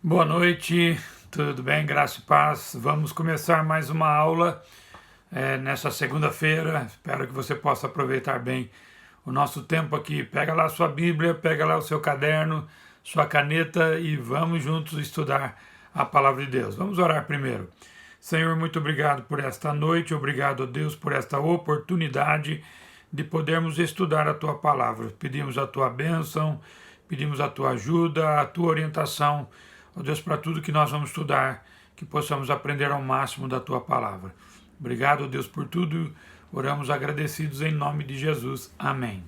Boa noite, tudo bem? Graça e paz. Vamos começar mais uma aula nessa segunda-feira. Espero que você possa aproveitar bem o nosso tempo aqui. Pega lá a sua Bíblia, pega lá o seu caderno, sua caneta e vamos juntos estudar a palavra de Deus. Vamos orar primeiro. Senhor, muito obrigado por esta noite, obrigado a Deus por esta oportunidade de podermos estudar a tua palavra. Pedimos a tua bênção, pedimos a tua ajuda, a tua orientação. Ó Deus, para tudo que nós vamos estudar, que possamos aprender ao máximo da Tua Palavra. Obrigado, Deus, por tudo. Oramos agradecidos em nome de Jesus. Amém.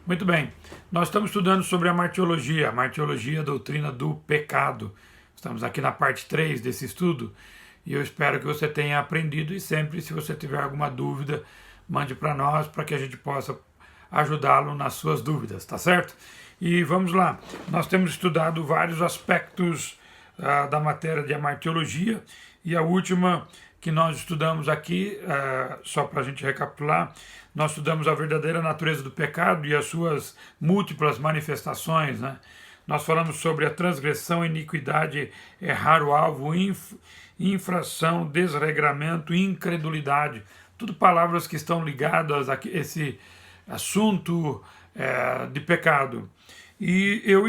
Muito bem, nós estamos estudando sobre a martiologia, a doutrina do pecado. Estamos aqui na parte 3 desse estudo e eu espero que você tenha aprendido e sempre, se você tiver alguma dúvida, mande para nós, para que a gente possa ajudá-lo nas suas dúvidas, tá certo? E vamos lá, nós temos estudado vários aspectos da matéria de martiologia e a última que nós estudamos aqui, só para a gente recapitular, nós estudamos a verdadeira natureza do pecado e as suas múltiplas manifestações, né? Nós falamos sobre a transgressão, iniquidade, errar o alvo, infração, desregramento, incredulidade, tudo palavras que estão ligadas a esse assunto de pecado. E eu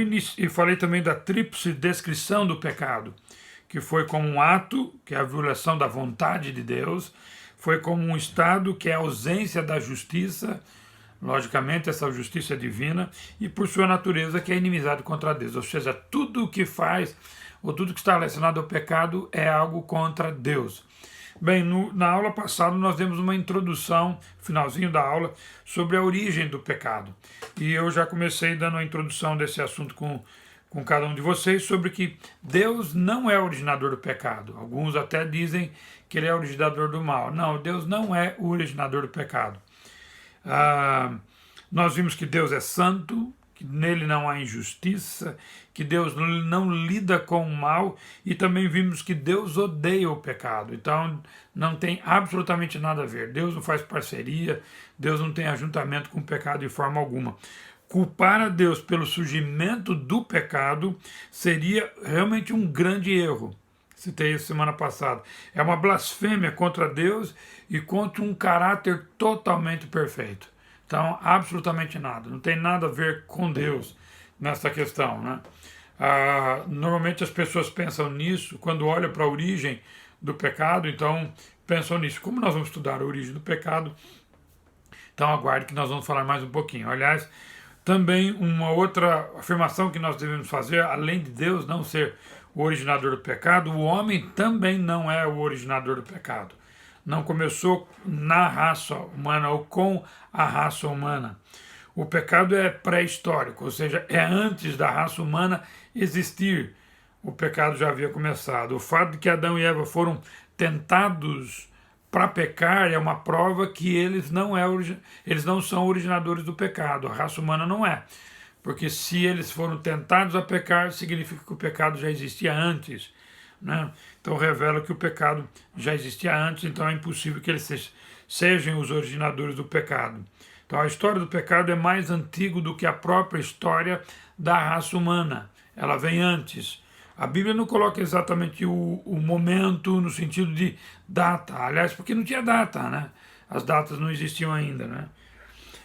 falei também da tríplice descrição do pecado, que foi como um ato, que é a violação da vontade de Deus, foi como um estado, que é a ausência da justiça, logicamente essa justiça divina, e por sua natureza, que é inimizade contra Deus. Ou seja, tudo o que faz, ou tudo que está relacionado ao pecado, é algo contra Deus. Bem, na aula passada nós demos uma introdução, finalzinho da aula, sobre a origem do pecado. E eu já comecei dando a introdução desse assunto com cada um de vocês, sobre que Deus não é o originador do pecado. Alguns até dizem que ele é o originador do mal. Não, Deus não é o originador do pecado. Nós vimos que Deus é santo, que nele não há injustiça, que Deus não lida com o mal, e também vimos que Deus odeia o pecado. Então não tem absolutamente nada a ver. Deus não faz parceria, Deus não tem ajuntamento com o pecado de forma alguma. Culpar a Deus pelo surgimento do pecado seria realmente um grande erro. Citei isso semana passada. É uma blasfêmia contra Deus e contra um caráter totalmente perfeito. Então, absolutamente nada. Não tem nada a ver com Deus nessa questão, né? Normalmente as pessoas pensam nisso quando olham para a origem do pecado, então pensam nisso. Como nós vamos estudar a origem do pecado, então aguarde que nós vamos falar mais um pouquinho. Aliás, também uma outra afirmação que nós devemos fazer, além de Deus não ser o originador do pecado, o homem também não é o originador do pecado. Não começou na raça humana ou com a raça humana. O pecado é pré-histórico, ou seja, é antes da raça humana existir. O pecado já havia começado. O fato de que Adão e Eva foram tentados para pecar é uma prova que eles não são originadores do pecado. A raça humana não é. Porque se eles foram tentados a pecar, significa que o pecado já existia antes, né? Então revela que o pecado já existia antes, então é impossível que eles sejam os originadores do pecado. Então a história do pecado é mais antiga do que a própria história da raça humana. Ela vem antes. A Bíblia não coloca exatamente o momento no sentido de data. Aliás, porque não tinha data, né? As datas não existiam ainda, né?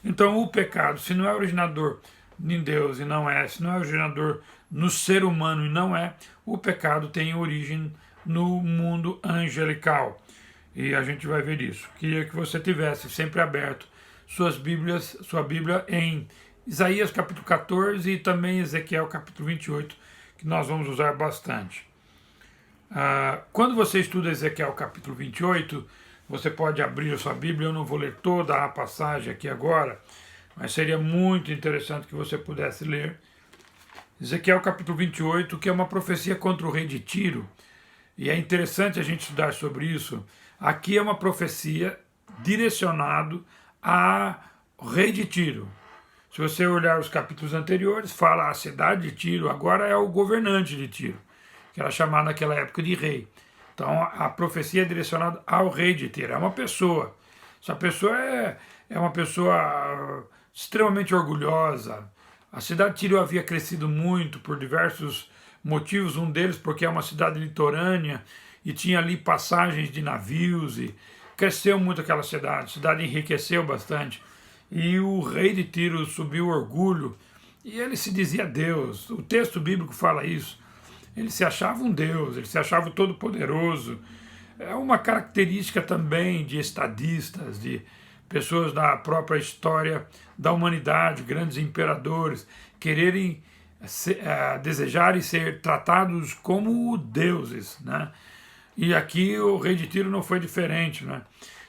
Então o pecado, se não é originador em Deus e não é, se não é originador no ser humano e não é, o pecado tem origem no mundo angelical. E a gente vai ver isso. Queria que você tivesse sempre aberto sua Bíblia em Isaías capítulo 14 e também Ezequiel capítulo 28, que nós vamos usar bastante. Quando você estuda Ezequiel capítulo 28, você pode abrir a sua Bíblia. Eu não vou ler toda a passagem aqui agora, mas seria muito interessante que você pudesse ler. Ezequiel capítulo 28, que é uma profecia contra o rei de Tiro, e é interessante a gente estudar sobre isso. Aqui é uma profecia direcionada ao rei de Tiro. Se você olhar os capítulos anteriores, fala a cidade de Tiro, agora é o governante de Tiro, que era chamado naquela época de rei. Então a profecia é direcionada ao rei de Tiro, é uma pessoa. Essa pessoa é uma pessoa extremamente orgulhosa, A cidade de Tiro havia crescido muito por diversos motivos, um deles porque é uma cidade litorânea e tinha ali passagens de navios e cresceu muito aquela cidade, a cidade enriqueceu bastante. E o rei de Tiro subiu o orgulho e ele se dizia Deus. O texto bíblico fala isso. Ele se achava um Deus, ele se achava o Todo-Poderoso. É uma característica também de estadistas, de pessoas da própria história da humanidade, grandes imperadores, quererem desejarem ser tratados como deuses, né? E aqui o rei de Tiro não foi diferente, né?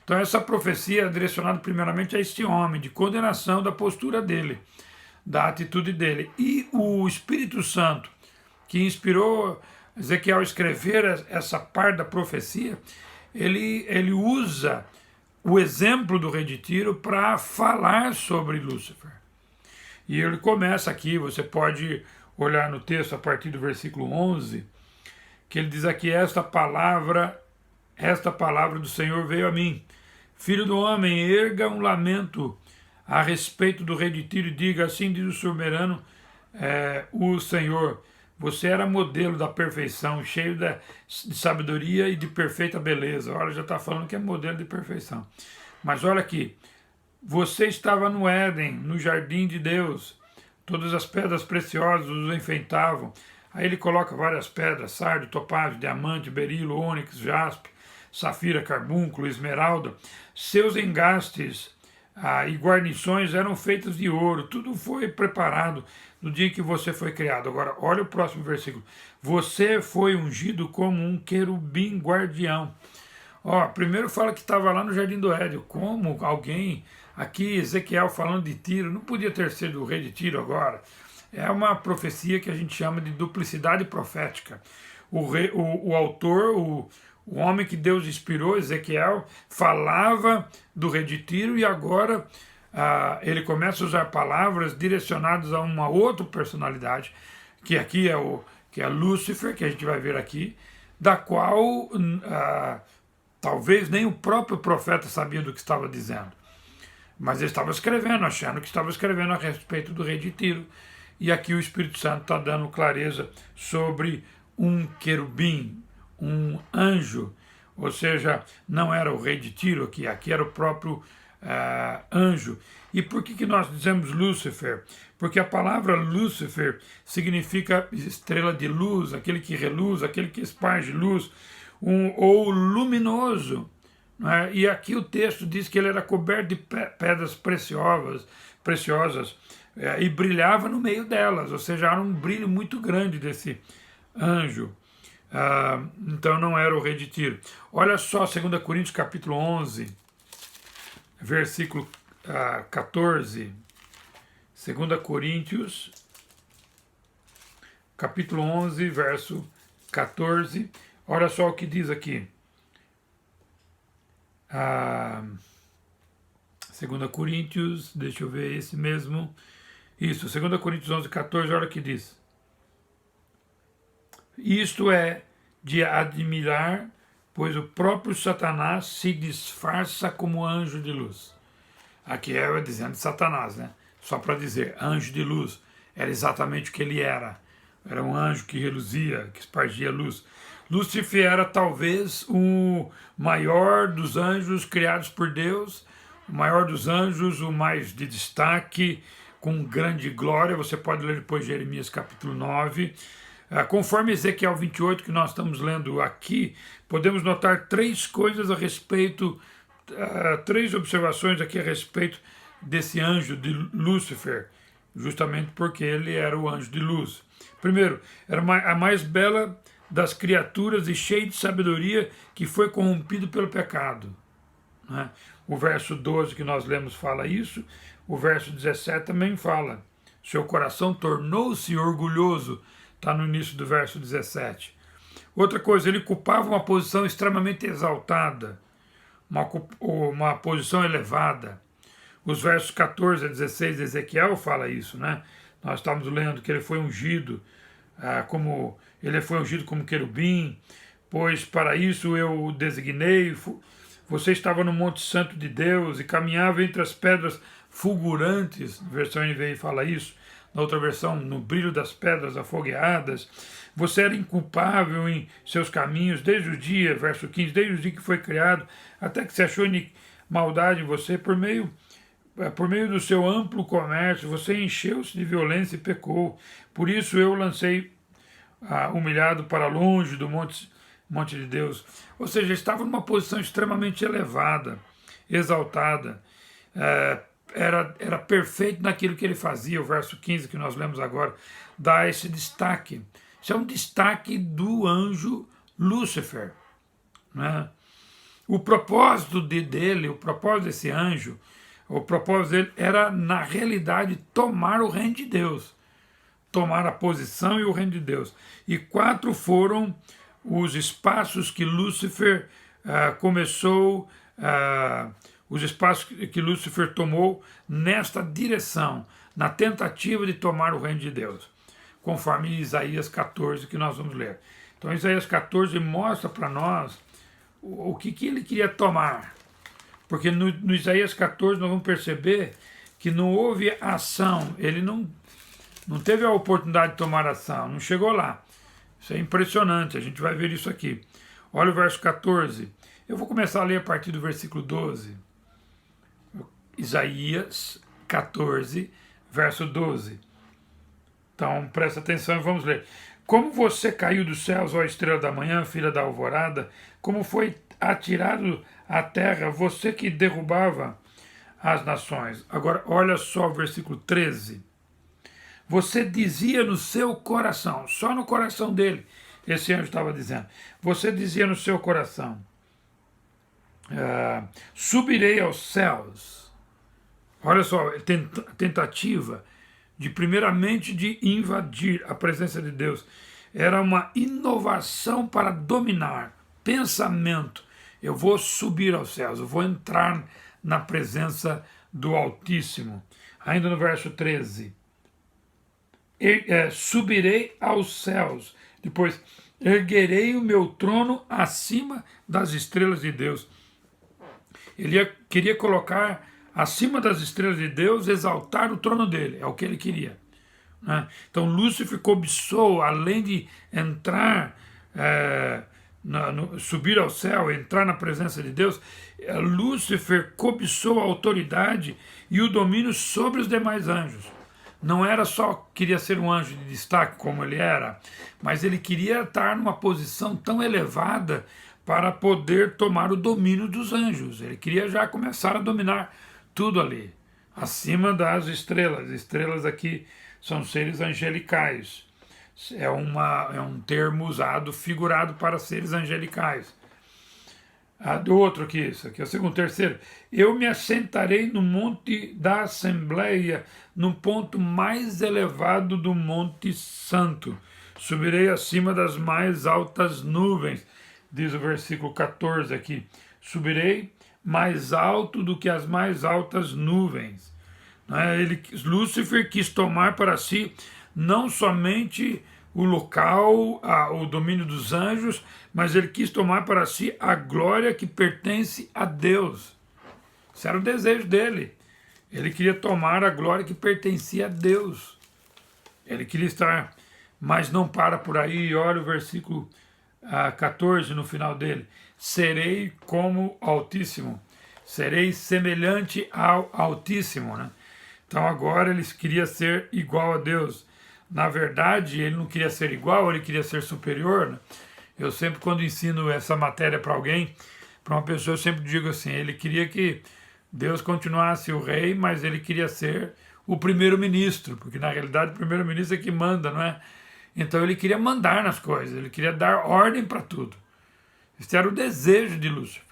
Então essa profecia é direcionada primeiramente a este homem, de condenação da postura dele, da atitude dele. E o Espírito Santo, que inspirou Ezequiel a escrever essa parte da profecia, ele usa o exemplo do rei de Tiro para falar sobre Lúcifer. E ele começa aqui, você pode olhar no texto a partir do versículo 11, que ele diz aqui, esta palavra do Senhor veio a mim. Filho do homem, erga um lamento a respeito do rei de Tiro e diga, assim diz o soberano, o Senhor, você era modelo da perfeição, cheio de sabedoria e de perfeita beleza. Olha, já está falando que é modelo de perfeição. Mas olha aqui, você estava no Éden, no jardim de Deus, todas as pedras preciosas os enfeitavam. Aí ele coloca várias pedras, sardio, topázio, diamante, berilo, ônix, jaspe, safira, carbúnculo, esmeralda. Seus engastes e guarnições eram feitos de ouro, tudo foi preparado no dia em que você foi criado. Agora, olha o próximo versículo. Você foi ungido como um querubim guardião. Primeiro fala que estava lá no Jardim do Éden. Como alguém, aqui Ezequiel falando de Tiro, não podia ter sido o rei de Tiro agora. É uma profecia que a gente chama de duplicidade profética. O autor, o homem que Deus inspirou, Ezequiel, falava do rei de Tiro e agora ele começa a usar palavras direcionadas a uma outra personalidade, que aqui é Lúcifer, que a gente vai ver aqui, da qual talvez nem o próprio profeta sabia do que estava dizendo. Mas ele estava escrevendo, achando que estava escrevendo a respeito do rei de Tiro. E aqui o Espírito Santo está dando clareza sobre um querubim, um anjo, ou seja, não era o rei de Tiro aqui era o próprio anjo. E por que nós dizemos Lúcifer? Porque a palavra Lúcifer significa estrela de luz, aquele que reluz, aquele que esparge luz, ou luminoso. Né? E aqui o texto diz que ele era coberto de pedras preciosas e brilhava no meio delas, ou seja, era um brilho muito grande desse anjo. Então não era o rei de Tiro. Olha só, 2 Coríntios capítulo 11, versículo 14. 2 Coríntios capítulo 11, verso 14. Olha só o que diz aqui. 2 Coríntios, deixa eu ver esse mesmo. Isso, 2 Coríntios 11, 14, olha o que diz. Isto é de admirar, pois o próprio Satanás se disfarça como anjo de luz. Aqui é dizendo de Satanás, né? Só para dizer, anjo de luz. Era exatamente o que ele era. Era um anjo que reluzia, que espargia luz. Lúcifer era talvez o maior dos anjos criados por Deus, o maior dos anjos, o mais de destaque, com grande glória. Você pode ler depois Jeremias capítulo 9. Conforme Ezequiel 28, que nós estamos lendo aqui, podemos notar três coisas a respeito, três observações aqui a respeito desse anjo de Lúcifer, justamente porque ele era o anjo de luz. Primeiro, era a mais bela das criaturas e cheio de sabedoria, que foi corrompido pelo pecado. Né? O verso 12 que nós lemos fala isso, o verso 17 também fala. Seu coração tornou-se orgulhoso, está no início do verso 17. Outra coisa, ele ocupava uma posição extremamente exaltada, uma posição elevada. Os versos 14 a 16 de Ezequiel fala isso, né? Nós estamos lendo que ele foi ungido como querubim, pois para isso eu o designei. Você estava no Monte Santo de Deus e caminhava entre as pedras fulgurantes, a versão NVI fala isso. na outra versão, no brilho das pedras afogueadas. Você era inculpável em seus caminhos desde o dia, verso 15, desde o dia que foi criado, até que se achou maldade em você, por meio do seu amplo comércio, você encheu-se de violência e pecou. Por isso eu lancei humilhado para longe do monte de Deus. Ou seja, estava numa posição extremamente elevada, exaltada, era perfeito naquilo que ele fazia. O verso 15 que nós lemos agora dá esse destaque. Isso é um destaque do anjo Lúcifer, né? O propósito dele, o propósito desse anjo, o propósito dele era, na realidade, tomar o reino de Deus, tomar a posição e o reino de Deus. E 4 foram os espaços que Lúcifer os espaços que Lúcifer tomou nesta direção, na tentativa de tomar o reino de Deus, conforme Isaías 14, que nós vamos ler. Então, Isaías 14 mostra para nós o que ele queria tomar. Porque no Isaías 14 nós vamos perceber que não houve ação, ele não teve a oportunidade de tomar ação, não chegou lá. Isso é impressionante, a gente vai ver isso aqui. Olha o verso 14. Eu vou começar a ler a partir do versículo 12. Isaías 14, verso 12. Então, presta atenção e vamos ler. Como você caiu dos céus, ó estrela da manhã, filha da alvorada, como foi atirado à terra, você que derrubava as nações. Agora, olha só o versículo 13. Você dizia no seu coração, só no coração dele, esse anjo estava dizendo, você dizia no seu coração, subirei aos céus. Olha só, tentativa de primeiramente de invadir a presença de Deus. Era uma inovação para dominar pensamento. Eu vou subir aos céus, eu vou entrar na presença do Altíssimo. Ainda no verso 13. Subirei aos céus. Depois, erguerei o meu trono acima das estrelas de Deus. Ele queria colocar acima das estrelas de Deus, exaltar o trono dele. É o que ele queria, né? Então, Lúcifer cobiçou, além de entrar, subir ao céu, entrar na presença de Deus, Lúcifer cobiçou a autoridade e o domínio sobre os demais anjos. Não era só queria ser um anjo de destaque como ele era, mas ele queria estar numa posição tão elevada para poder tomar o domínio dos anjos. Ele queria já começar a dominar tudo ali, acima das estrelas. Estrelas aqui são seres angelicais. É um termo usado, figurado para seres angelicais. Do outro aqui, isso aqui é o segundo, terceiro. Eu me assentarei no monte da Assembleia, no ponto mais elevado do Monte Santo. Subirei acima das mais altas nuvens, diz o versículo 14 aqui. Subirei mais alto do que as mais altas nuvens. Lúcifer quis tomar para si não somente o local, o domínio dos anjos, mas ele quis tomar para si a glória que pertence a Deus. Esse era o desejo dele. Ele queria tomar a glória que pertencia a Deus. Ele queria estar, mas não para por aí. Olha o versículo 14 no final dele. Serei como Altíssimo. Serei semelhante ao Altíssimo, né? Então agora ele queria ser igual a Deus. Na verdade, ele não queria ser igual, ele queria ser superior, né? Eu sempre, quando ensino essa matéria para alguém, para uma pessoa, eu sempre digo assim, ele queria que Deus continuasse o rei, mas ele queria ser o primeiro-ministro, porque na realidade o primeiro-ministro é que manda, não é? Então ele queria mandar nas coisas, ele queria dar ordem para tudo. Esse era o desejo de Lúcifer.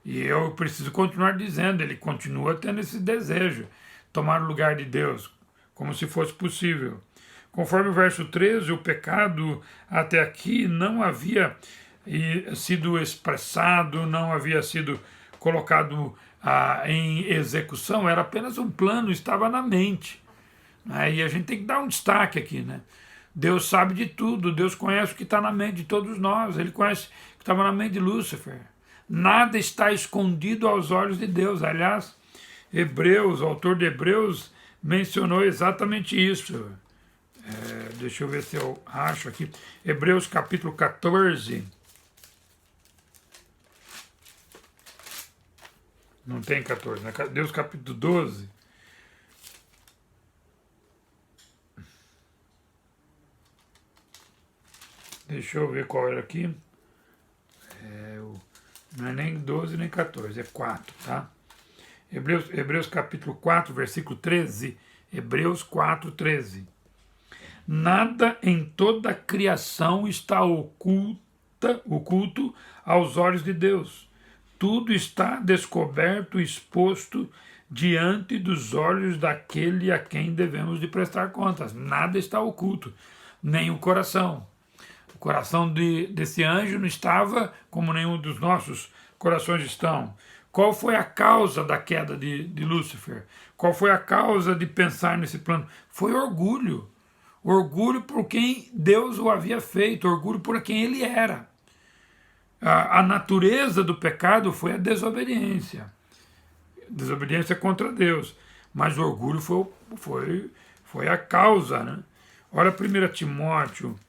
E eu preciso continuar dizendo, ele continua tendo esse desejo, tomar o lugar de Deus, como se fosse possível. Conforme o verso 13, o pecado até aqui não havia sido expressado, não havia sido colocado em execução, era apenas um plano, estava na mente. E a gente tem que dar um destaque aqui, né? Deus sabe de tudo, Deus conhece o que está na mente de todos nós, Ele conhece o que estava na mente de Lúcifer. Nada está escondido aos olhos de Deus. Aliás, o autor de Hebreus mencionou exatamente isso. Deixa eu ver se eu acho aqui. Hebreus capítulo 14. Não tem 14, né? Deus capítulo 12. Deixa eu ver qual era aqui. Não é nem 12 nem 14, é 4, tá? Hebreus capítulo 4, versículo 13. Hebreus 4, 13. Nada em toda a criação está oculto aos olhos de Deus. Tudo está descoberto, exposto diante dos olhos daquele a quem devemos de prestar contas. Nada está oculto, nem o coração. O coração desse anjo não estava como nenhum dos nossos corações estão. Qual foi a causa da queda de Lúcifer? Qual foi a causa de pensar nesse plano? Foi orgulho. Orgulho por quem Deus o havia feito, orgulho por quem ele era. A natureza do pecado foi a desobediência. Desobediência contra Deus. Mas o orgulho foi a causa, né? Olha 1 Timóteo,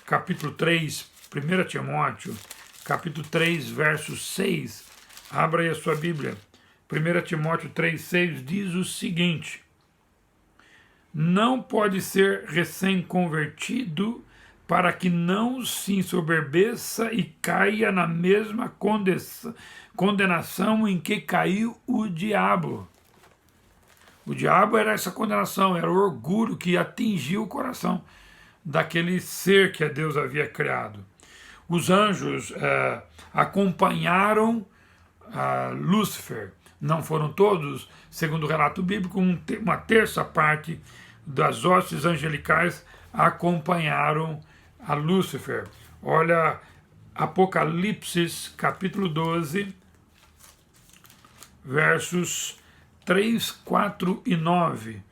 capítulo 3, 1 Timóteo, capítulo 3, verso 6. Abra aí a sua Bíblia. 1 Timóteo 3, 6 diz o seguinte: não pode ser recém-convertido para que não se ensoberbeça e caia na mesma condenação em que caiu o diabo. O diabo era essa condenação, era o orgulho que atingiu o coração daquele ser que Deus havia criado. Os anjos acompanharam Lúcifer. Não foram todos, segundo o relato bíblico, uma terça parte das hostes angelicais acompanharam a Lúcifer. Olha, Apocalipse, capítulo 12, versos 3, 4 e 9.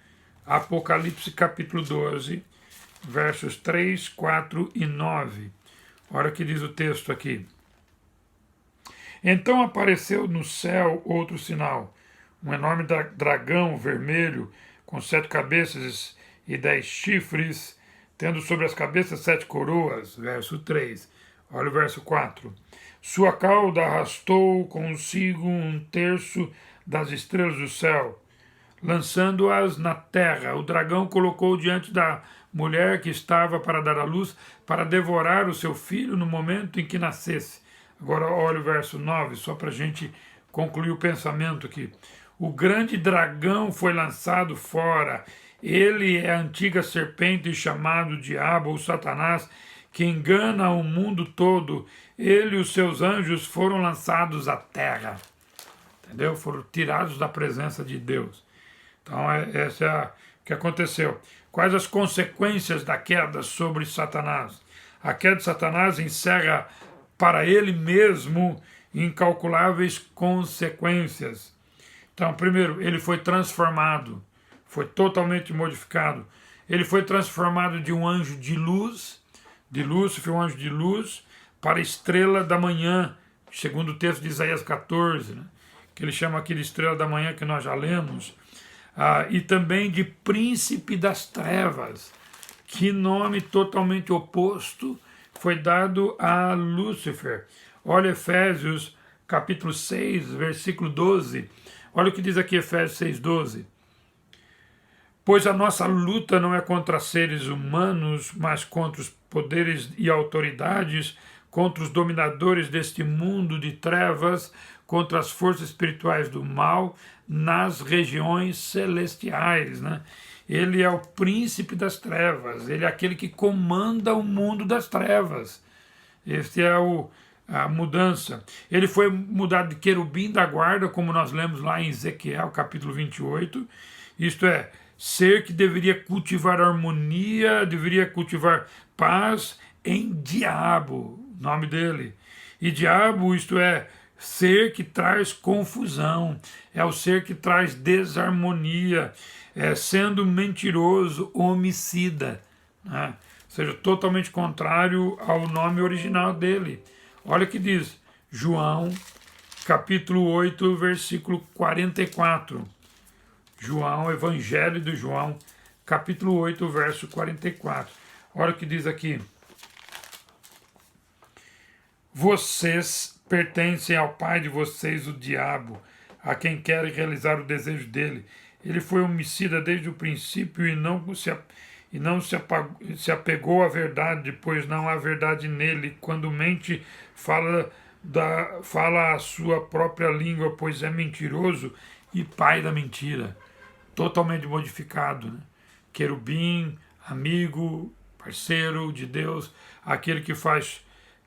Apocalipse, capítulo 12, versos 3, 4 e 9. Olha o que diz o texto aqui. Então apareceu no céu outro sinal, um enorme dragão vermelho, com 7 cabeças e 10 chifres, tendo sobre as cabeças 7 coroas. Verso 3. Olha o verso 4. Sua cauda arrastou consigo 1/3 das estrelas do céu, lançando-as na terra. O dragão colocou diante da mulher que estava para dar à luz, para devorar o seu filho no momento em que nascesse. Agora olha o verso 9, só para a gente concluir o pensamento aqui. O grande dragão foi lançado fora. Ele é a antiga serpente chamado Diabo ou Satanás, que engana o mundo todo. Ele e os seus anjos foram lançados à terra. Entendeu? Foram tirados da presença de Deus. Então, essa é o que aconteceu. Quais as consequências da queda sobre Satanás? A queda de Satanás encerra para ele mesmo incalculáveis consequências. Então, primeiro, ele foi transformado, foi totalmente modificado. Ele foi transformado de um anjo de luz, de Lúcifer, um anjo de luz, para estrela da manhã, segundo o texto de Isaías 14, né? Que ele chama aqui de estrela da manhã, que nós já lemos, e também de príncipe das trevas. Que nome totalmente oposto foi dado a Lúcifer. Olha Efésios capítulo 6, versículo 12. Olha o que diz aqui Efésios 6, 12. Pois a nossa luta não é contra seres humanos, mas contra os poderes e autoridades, contra os dominadores deste mundo de trevas, contra as forças espirituais do mal nas regiões celestiais, né? Ele é o príncipe das trevas, ele é aquele que comanda o mundo das trevas. Esta é a mudança. Ele foi mudado de querubim da guarda, como nós lemos lá em Ezequiel, capítulo 28. Isto é, ser que deveria cultivar harmonia, deveria cultivar paz em diabo, nome dele. E diabo, isto é, ser que traz confusão, é o ser que traz desarmonia, sendo mentiroso, homicida, né? Ou seja, totalmente contrário ao nome original dele. Olha o que diz João, capítulo 8, versículo 44. João, Evangelho de João, capítulo 8, verso 44. Olha o que diz aqui. Vocês pertencem ao pai de vocês, o diabo, a quem querem realizar o desejo dele. Ele foi homicida desde o princípio e não se apegou à verdade, pois não há verdade nele. Quando mente, fala a sua própria língua, pois é mentiroso e pai da mentira. Totalmente modificado, né? Querubim, amigo, parceiro de Deus, aquele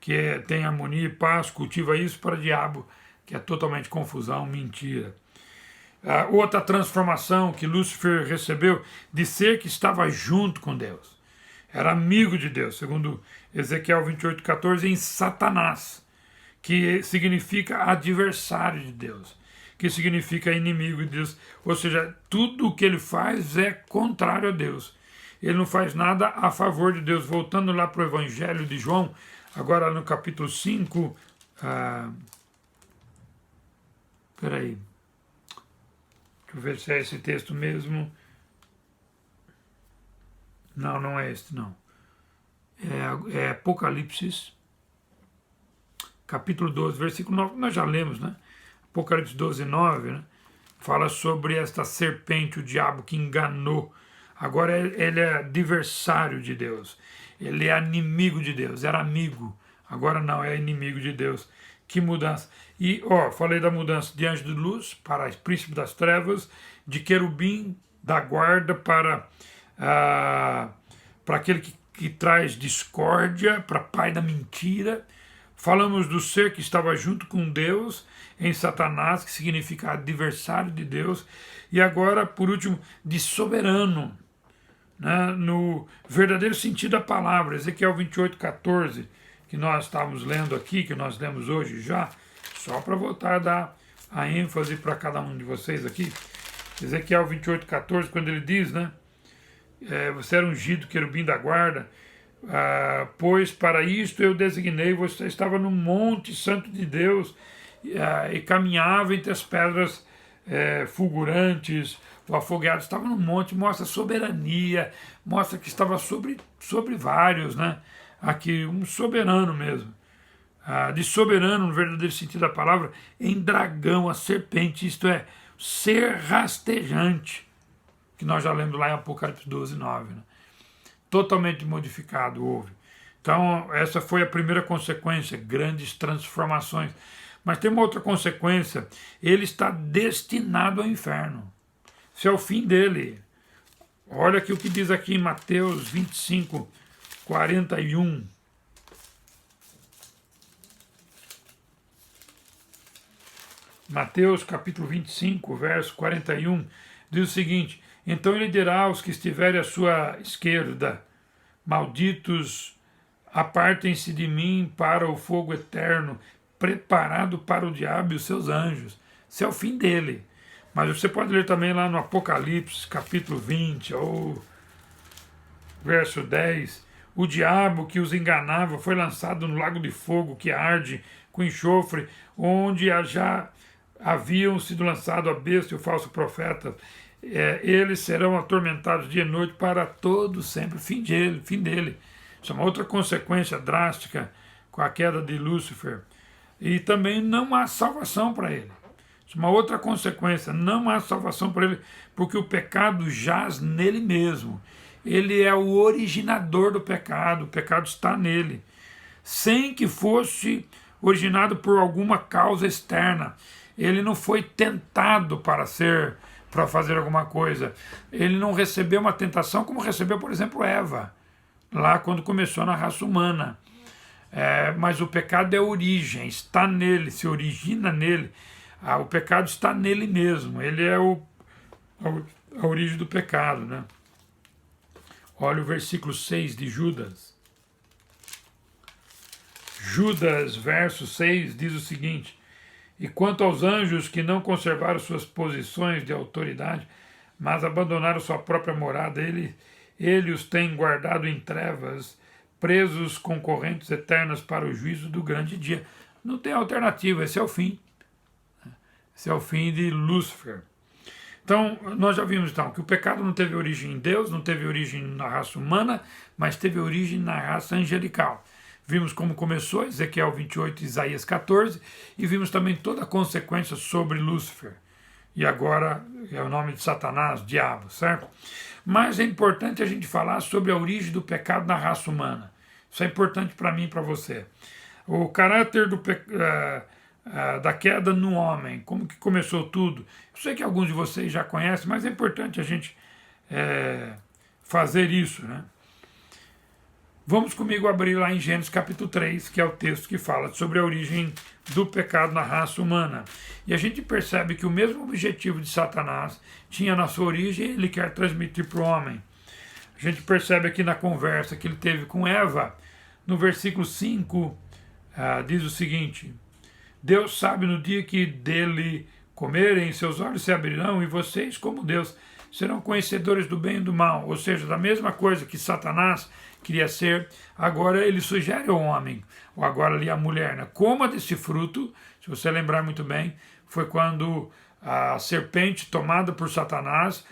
que tem harmonia e paz, cultiva isso para o diabo, que é totalmente confusão, mentira. Outra transformação que Lúcifer recebeu de ser que estava junto com Deus. Era amigo de Deus, segundo Ezequiel 28,14, em Satanás, que significa adversário de Deus, que significa inimigo de Deus. Ou seja, tudo o que ele faz é contrário a Deus. Ele não faz nada a favor de Deus. Voltando lá para o Evangelho de João, agora no capítulo 5. Peraí. Deixa eu ver se é esse texto mesmo. Não, não é este, não. É Apocalipse, capítulo 12, versículo 9. Nós já lemos, né? Apocalipse 12, 9, né? Fala sobre esta serpente, o diabo que enganou. Agora ele é adversário de Deus. Ele é inimigo de Deus. Era amigo. Agora não, é inimigo de Deus. Que mudança. E, falei da mudança de anjo de luz para príncipe das trevas, de querubim da guarda para aquele que traz discórdia, para pai da mentira. Falamos do ser que estava junto com Deus em Satanás, que significa adversário de Deus. E agora, por último, de soberano, né, no verdadeiro sentido da palavra. Ezequiel 28,14, que nós estávamos lendo aqui, que nós lemos hoje já, só para voltar a dar a ênfase para cada um de vocês aqui. Ezequiel 28,14, quando ele diz, né, você era ungido, querubim da guarda, pois para isto eu designei, você estava no monte santo de Deus e caminhava entre as pedras fulgurantes, o afogueado estava no monte, mostra soberania, mostra que estava sobre vários, né? Aqui, um soberano mesmo. De soberano, no verdadeiro sentido da palavra, em dragão, a serpente, isto é, ser rastejante, que nós já lemos lá em Apocalipse 12, 9. Né? Totalmente modificado houve. Então, essa foi a primeira consequência, grandes transformações. Mas tem uma outra consequência, ele está destinado ao inferno. Esse é o fim dele. Olha aqui o que diz aqui em Mateus 25, 41. Mateus capítulo 25, verso 41, diz o seguinte: então ele dirá aos que estiverem à sua esquerda, malditos, apartem-se de mim para o fogo eterno, preparado para o diabo e os seus anjos. Esse é o fim dele. Mas você pode ler também lá no Apocalipse, capítulo 20, ou verso 10. O diabo que os enganava foi lançado no lago de fogo que arde com enxofre, onde já haviam sido lançados a besta e o falso profeta. Eles serão atormentados dia e noite para todo sempre. Fim dele. Isso é uma outra consequência drástica com a queda de Lúcifer. E também não há salvação para ele. Isso é uma outra consequência. Não há salvação para ele, porque o pecado jaz nele mesmo. Ele é o originador do pecado. O pecado está nele. Sem que fosse originado por alguma causa externa. Ele não foi tentado para fazer alguma coisa. Ele não recebeu uma tentação como recebeu, por exemplo, Eva, lá quando começou na raça humana. Mas o pecado é a origem, está nele, se origina nele. O pecado está nele mesmo, ele é a origem do pecado. Né? Olha o versículo 6 de Judas. Judas, verso 6, diz o seguinte: e quanto aos anjos que não conservaram suas posições de autoridade, mas abandonaram sua própria morada, ele os tem guardado em trevas, presos com correntes eternas para o juízo do grande dia. Não tem alternativa, esse é o fim. Esse é o fim de Lúcifer. Então, nós já vimos então que o pecado não teve origem em Deus, não teve origem na raça humana, mas teve origem na raça angelical. Vimos como começou, Ezequiel 28, Isaías 14, e vimos também toda a consequência sobre Lúcifer. E agora é o nome de Satanás, diabo, certo? Mas é importante a gente falar sobre a origem do pecado na raça humana. Isso é importante para mim e para você. O caráter da queda no homem, como que começou tudo. Eu sei que alguns de vocês já conhecem, mas é importante a gente fazer isso, né? Vamos comigo abrir lá em Gênesis capítulo 3, que é o texto que fala sobre a origem do pecado na raça humana. E a gente percebe que o mesmo objetivo de Satanás tinha na sua origem, ele quer transmitir para o homem. A gente percebe aqui na conversa que ele teve com Eva, no versículo 5, diz o seguinte: Deus sabe no dia que dele comerem, seus olhos se abrirão, e vocês, como Deus, serão conhecedores do bem e do mal. Ou seja, da mesma coisa que Satanás queria ser, agora ele sugere ao homem, ou agora ali a mulher, né? Coma desse fruto. Se você lembrar muito bem, foi quando a serpente tomada por Satanás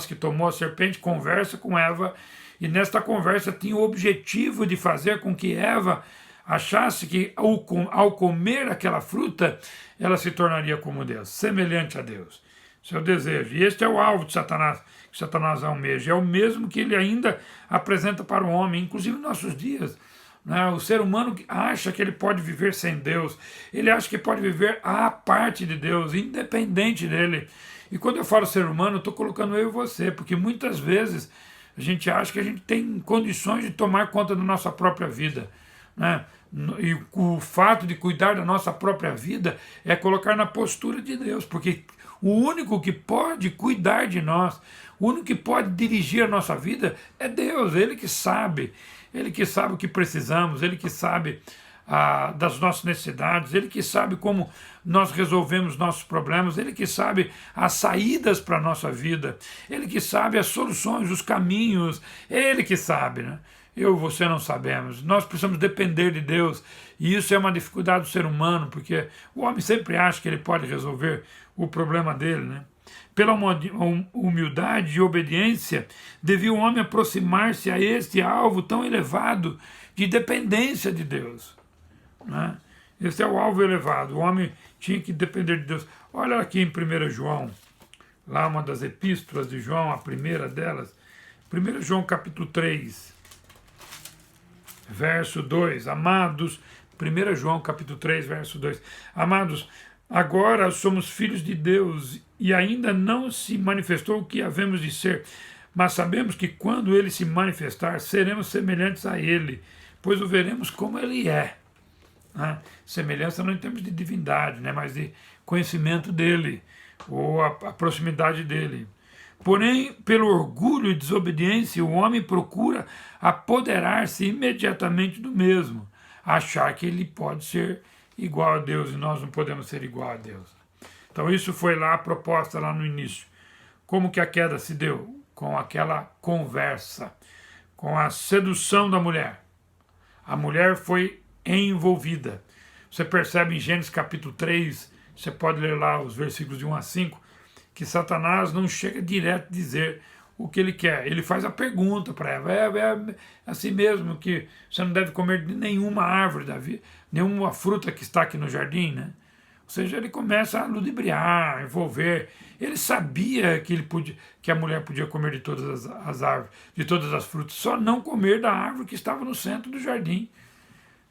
que tomou a serpente, conversa com Eva, e nesta conversa tinha o objetivo de fazer com que Eva achasse que ao comer aquela fruta, ela se tornaria como Deus, semelhante a Deus. Esse é o desejo. E este é o alvo de Satanás, que Satanás almeja. É o mesmo que ele ainda apresenta para o homem, inclusive nos nossos dias. Né? O ser humano acha que ele pode viver sem Deus. Ele acha que pode viver à parte de Deus, independente dele. E quando eu falo ser humano, eu estou colocando eu e você, porque muitas vezes a gente acha que a gente tem condições de tomar conta da nossa própria vida, né? E o fato de cuidar da nossa própria vida é colocar na postura de Deus, porque o único que pode cuidar de nós, o único que pode dirigir a nossa vida é Deus. Ele que sabe o que precisamos, Ele que sabe das nossas necessidades, Ele que sabe como nós resolvemos nossos problemas, Ele que sabe as saídas para a nossa vida, Ele que sabe as soluções, os caminhos, Ele que sabe, né? Eu e você não sabemos. Nós precisamos depender de Deus. E isso é uma dificuldade do ser humano, porque o homem sempre acha que ele pode resolver o problema dele, né? Pela humildade e obediência, devia o homem aproximar-se a este alvo tão elevado de dependência de Deus, né? Esse é o alvo elevado. O homem tinha que depender de Deus. Olha aqui em 1 João, lá uma das epístolas de João, a primeira delas, 1 João capítulo 3, verso 2, amados, 1 João capítulo 3, verso 2, amados, agora somos filhos de Deus e ainda não se manifestou o que havemos de ser, mas sabemos que quando ele se manifestar, seremos semelhantes a ele, pois o veremos como ele é. Né? Semelhança não em termos de divindade, né? Mas de conhecimento dele, ou a proximidade dele. Porém, pelo orgulho e desobediência, o homem procura apoderar-se imediatamente do mesmo, achar que ele pode ser igual a Deus, e nós não podemos ser igual a Deus. Então isso foi lá a proposta lá no início. Como que a queda se deu? Com aquela conversa, com a sedução da mulher. A mulher foi envolvida. Você percebe em Gênesis capítulo 3, você pode ler lá os versículos de 1 a 5, que Satanás não chega direto a dizer o que ele quer. Ele faz a pergunta para Eva, é assim mesmo que você não deve comer de nenhuma árvore da vida, nenhuma fruta que está aqui no jardim, né? Ou seja, ele começa a ludibriar, envolver. Ele sabia que a mulher podia comer de todas as árvores, de todas as frutas, só não comer da árvore que estava no centro do jardim,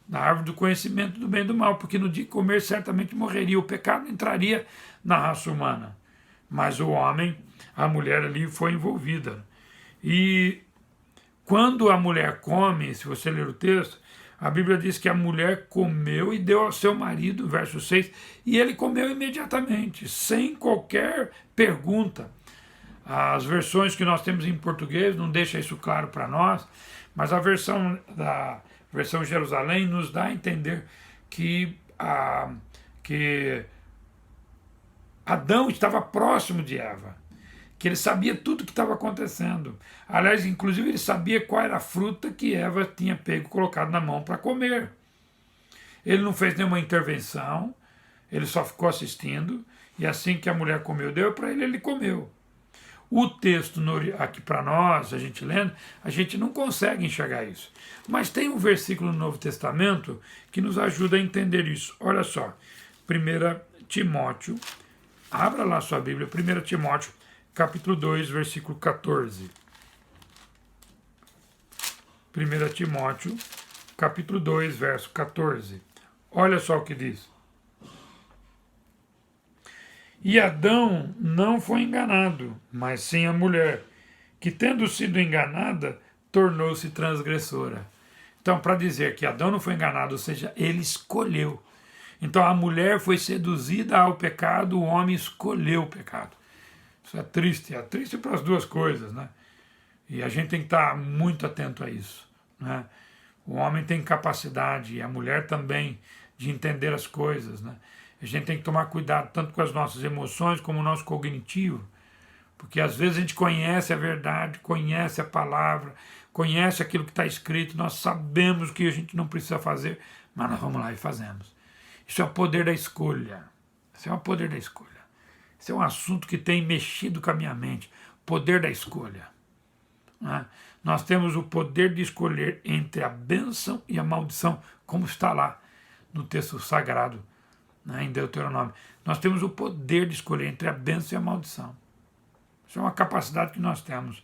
da árvore do conhecimento do bem e do mal, porque no dia que comer certamente morreria, o pecado entraria na raça humana. Mas o homem, a mulher ali foi envolvida. E quando a mulher come, se você ler o texto, a Bíblia diz que a mulher comeu e deu ao seu marido, verso 6, e ele comeu imediatamente, sem qualquer pergunta. As versões que nós temos em português não deixam isso claro para nós, mas a versão Jerusalém nos dá a entender que Adão estava próximo de Eva, que ele sabia tudo o que estava acontecendo. Aliás, inclusive ele sabia qual era a fruta que Eva tinha pego e colocado na mão para comer. Ele não fez nenhuma intervenção, ele só ficou assistindo, e assim que a mulher comeu, deu para ele, ele comeu. O texto aqui para nós, a gente lendo, a gente não consegue enxergar isso. Mas tem um versículo no Novo Testamento que nos ajuda a entender isso. Olha só, 1 Timóteo, abra lá sua Bíblia, 1 Timóteo, capítulo 2, versículo 14. 1 Timóteo, capítulo 2, verso 14. Olha só o que diz. E Adão não foi enganado, mas sim a mulher, que tendo sido enganada, tornou-se transgressora. Então, para dizer que Adão não foi enganado, ou seja, ele escolheu. Então, a mulher foi seduzida ao pecado, o homem escolheu o pecado. Isso é triste para as duas coisas, né? E a gente tem que estar muito atento a isso, né? O homem tem capacidade, e a mulher também, de entender as coisas, né? A gente tem que tomar cuidado tanto com as nossas emoções como o nosso cognitivo, porque às vezes a gente conhece a verdade, conhece a palavra, conhece aquilo que está escrito, nós sabemos o que a gente não precisa fazer, mas nós vamos lá e fazemos. Isso é o poder da escolha. Isso é o poder da escolha. Isso é um assunto que tem mexido com a minha mente. Poder da escolha. Né? Nós temos o poder de escolher entre a bênção e a maldição, como está lá no texto sagrado, né, em Deuteronômio. Nós temos o poder de escolher entre a bênção e a maldição. Isso é uma capacidade que nós temos.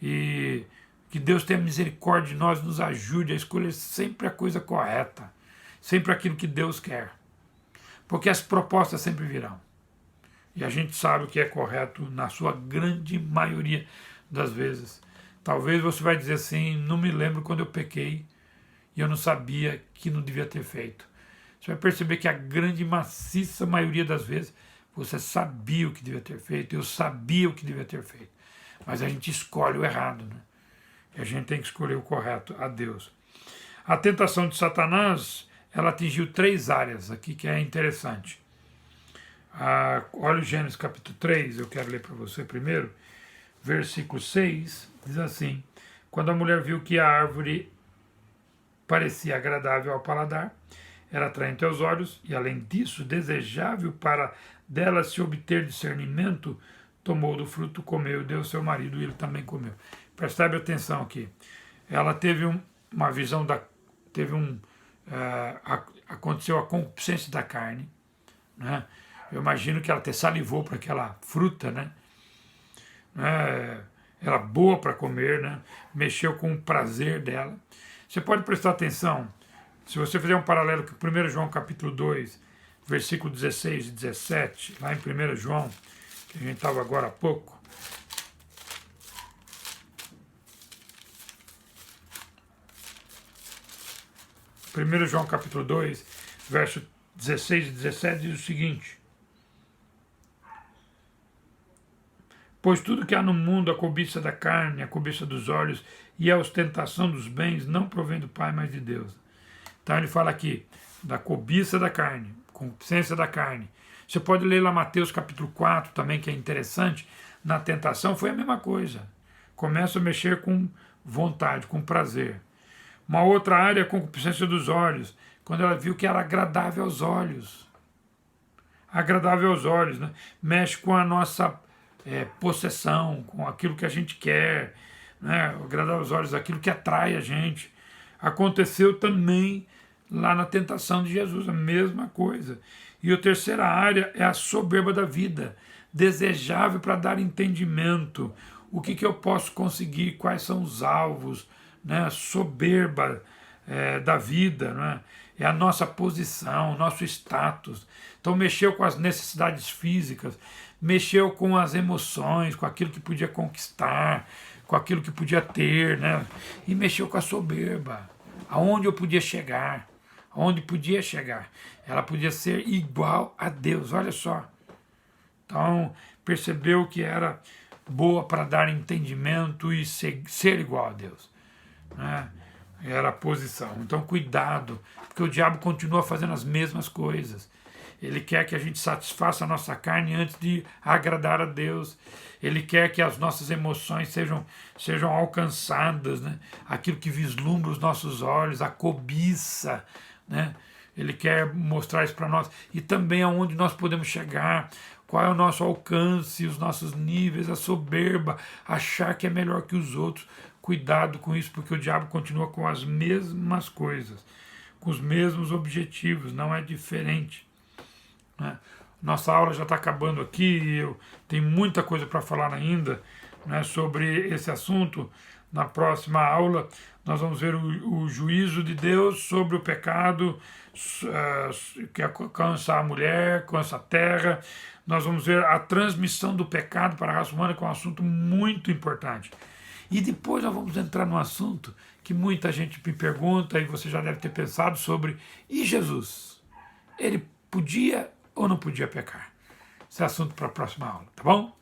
E que Deus tenha misericórdia de nós, nos ajude a escolher sempre a coisa correta, sempre aquilo que Deus quer. Porque as propostas sempre virão. E a gente sabe o que é correto na sua grande maioria das vezes. Talvez você vai dizer assim, não me lembro quando eu pequei e eu não sabia que não devia ter feito. Você vai perceber que a grande maciça maioria das vezes você sabia o que devia ter feito, eu sabia o que devia ter feito. Mas a gente escolhe o errado, né? E a gente tem que escolher o correto, a Deus. A tentação de Satanás, ela atingiu 3 áreas aqui que é interessante. Olha o Gênesis capítulo 3, eu quero ler para você primeiro. Versículo 6 diz assim: quando a mulher viu que a árvore parecia agradável ao paladar, era atraente aos olhos e, além disso, desejável para dela se obter discernimento, tomou do fruto, comeu e deu ao seu marido e ele também comeu. Preste atenção aqui. Ela teve uma visão aconteceu a concupiscência da carne, né? Eu imagino que ela até salivou para aquela fruta, né? Era boa para comer, né? Mexeu com o prazer dela. Você pode prestar atenção, se você fizer um paralelo com 1 João capítulo 2, versículo 16 e 17, lá em 1 João, que a gente estava agora há pouco. Primeiro João capítulo 2, verso 16 e 17 diz o seguinte: pois tudo que há no mundo, a cobiça da carne, a cobiça dos olhos e a ostentação dos bens, não provém do Pai, mas de Deus. Então ele fala aqui da cobiça da carne, concupiscência da carne. Você pode ler lá Mateus capítulo 4 também, que é interessante. Na tentação foi a mesma coisa. Começa a mexer com vontade, com prazer. Uma outra área é a concupiscência dos olhos, quando ela viu que era agradável aos olhos. Agradável aos olhos, né? Mexe com a nossa possessão, com aquilo que a gente quer, né? Agradável aos olhos, aquilo que atrai a gente. Aconteceu também lá na tentação de Jesus, a mesma coisa. E a terceira área é a soberba da vida, desejável para dar entendimento. O que eu posso conseguir, quais são os alvos, né? Soberba da vida, né? É a nossa posição, o nosso status. Então mexeu com as necessidades físicas, mexeu com as emoções, com aquilo que podia conquistar, com aquilo que podia ter, né? E mexeu com a soberba, aonde eu podia chegar, aonde podia chegar. Ela podia ser igual a Deus, olha só. Então percebeu que era boa para dar entendimento e ser igual a Deus, né? Era a posição. Então cuidado, porque o diabo continua fazendo as mesmas coisas. Ele quer que a gente satisfaça a nossa carne antes de agradar a Deus. Ele quer que as nossas emoções sejam alcançadas, né? Aquilo que vislumbra os nossos olhos, a cobiça, né? Ele quer mostrar isso para nós. E também aonde nós podemos chegar, qual é o nosso alcance, os nossos níveis, a soberba, achar que é melhor que os outros. Cuidado com isso, porque o diabo continua com as mesmas coisas, com os mesmos objetivos, não é diferente, né? Nossa aula já está acabando aqui e eu tenho muita coisa para falar ainda, né, sobre esse assunto. Na próxima aula nós vamos ver o juízo de Deus sobre o pecado que alcança a mulher, alcança a terra. Nós vamos ver a transmissão do pecado para a raça humana, que é um assunto muito importante. E depois nós vamos entrar num assunto que muita gente me pergunta, e você já deve ter pensado sobre, e Jesus? Ele podia ou não podia pecar? Esse é assunto para a próxima aula, tá bom?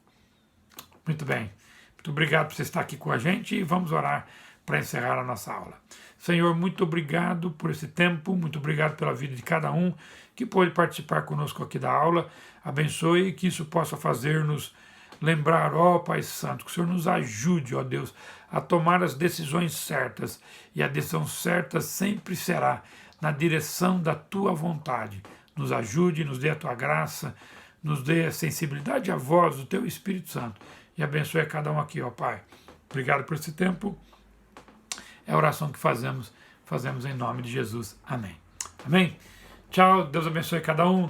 Muito bem. Muito obrigado por você estar aqui com a gente e vamos orar para encerrar a nossa aula. Senhor, muito obrigado por esse tempo, muito obrigado pela vida de cada um que pôde participar conosco aqui da aula. Abençoe e que isso possa fazer-nos lembrar, ó Pai Santo, que o Senhor nos ajude, ó Deus, a tomar as decisões certas. E a decisão certa sempre será na direção da Tua vontade. Nos ajude, nos dê a Tua graça, nos dê a sensibilidade à voz do Teu Espírito Santo. E abençoe a cada um aqui, ó Pai. Obrigado por esse tempo. É a oração que fazemos em nome de Jesus. Amém. Amém? Tchau, Deus abençoe cada um.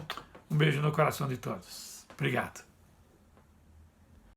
Um beijo no coração de todos. Obrigado.